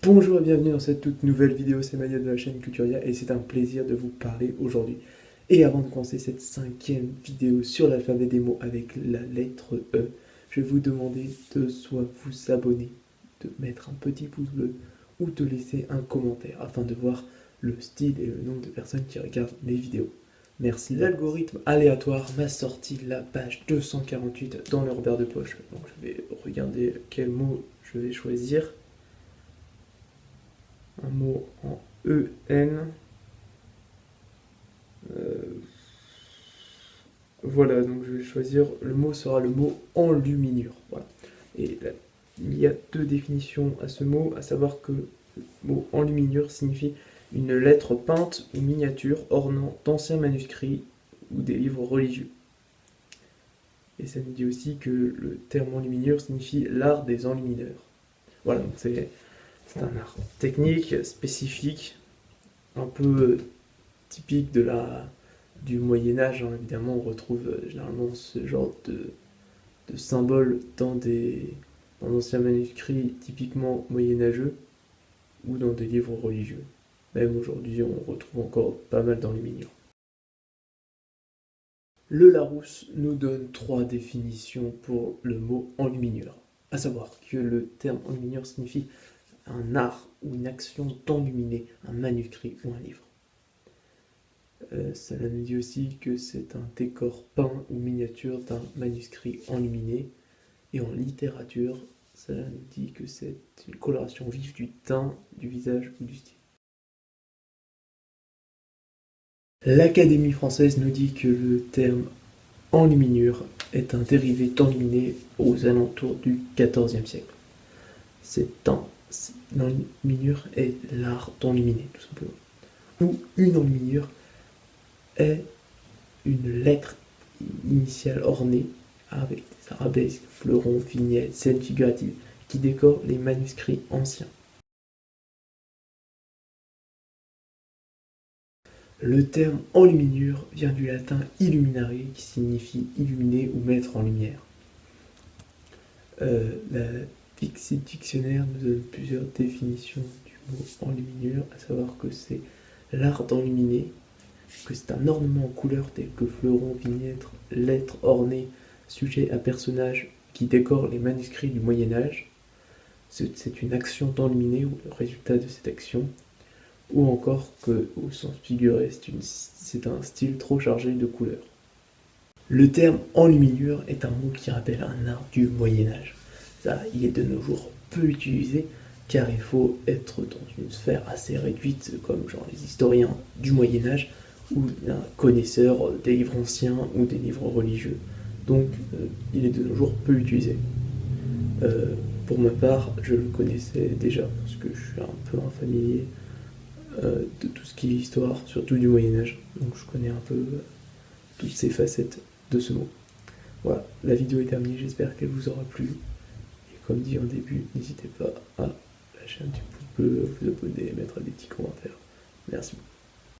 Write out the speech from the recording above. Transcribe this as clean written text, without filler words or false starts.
Bonjour et bienvenue dans cette toute nouvelle vidéo, c'est Maya de la chaîne Culturia et c'est un plaisir de vous parler aujourd'hui. Et avant de commencer cette cinquième vidéo sur l'alphabet des mots avec la lettre E, je vais vous demander de soit vous abonner, de mettre un petit pouce bleu ou de laisser un commentaire afin de voir le style et le nombre de personnes qui regardent mes vidéos. Merci. L'algorithme aléatoire m'a sorti la page 248 dans le Robert de poche. Donc je vais regarder quel mot je vais choisir. Un mot en EN. Voilà, donc je vais choisir, le mot sera le mot enluminure. Voilà. Et là, il y a deux définitions à ce mot, à savoir que le mot enluminure signifie une lettre peinte ou miniature ornant d'anciens manuscrits ou des livres religieux. Et ça nous dit aussi que le terme enluminure signifie l'art des enlumineurs. Voilà, donc c'est un art technique, spécifique, un peu typique du Moyen-Âge. Hein. Évidemment, on retrouve généralement ce genre de symboles dans d'anciens manuscrits typiquement moyenâgeux ou dans des livres religieux. Même aujourd'hui, on retrouve encore pas mal d'enluminures. Le Larousse nous donne trois définitions pour le mot enluminure, à savoir que le terme enluminure signifie un art ou une action d'enluminer un manuscrit ou un livre. Cela nous dit aussi que c'est un décor peint ou miniature d'un manuscrit enluminé. Et en littérature, cela nous dit que c'est une coloration vive du teint, du visage ou du style. L'Académie française nous dit que le terme enluminure est un dérivé d'enluminé aux alentours du XIVe siècle. L'enluminure est l'art d'enluminer, tout simplement. Ou une enluminure est une lettre initiale ornée avec des arabesques, fleurons, vignettes, scènes figuratives qui décorent les manuscrits anciens. Le terme enluminure vient du latin illuminare qui signifie illuminer ou mettre en lumière. La Dixit Dictionnaire nous donne plusieurs définitions du mot enluminure, à savoir que c'est l'art d'enluminer, que c'est un ornement en couleurs tel que fleurons, vignettes, lettres ornées, sujets à personnages qui décorent les manuscrits du Moyen-Âge. C'est une action d'enluminer ou le résultat de cette action. Ou encore que, au sens figuré, c'est un style trop chargé de couleurs. Le terme enluminure est un mot qui rappelle un art du Moyen-Âge. Ça, il est de nos jours peu utilisé car il faut être dans une sphère assez réduite comme genre les historiens du Moyen-Âge ou un connaisseur des livres anciens ou des livres religieux. Donc il est de nos jours peu utilisé. Pour ma part, je le connaissais déjà parce que je suis un peu un familier de tout ce qui est histoire, surtout du Moyen-Âge. Donc je connais un peu toutes ces facettes de ce mot. Voilà, la vidéo est terminée, j'espère qu'elle vous aura plu. Et comme dit en début, n'hésitez pas à lâcher un petit pouce bleu, vous abonner, mettre des petits commentaires. Merci.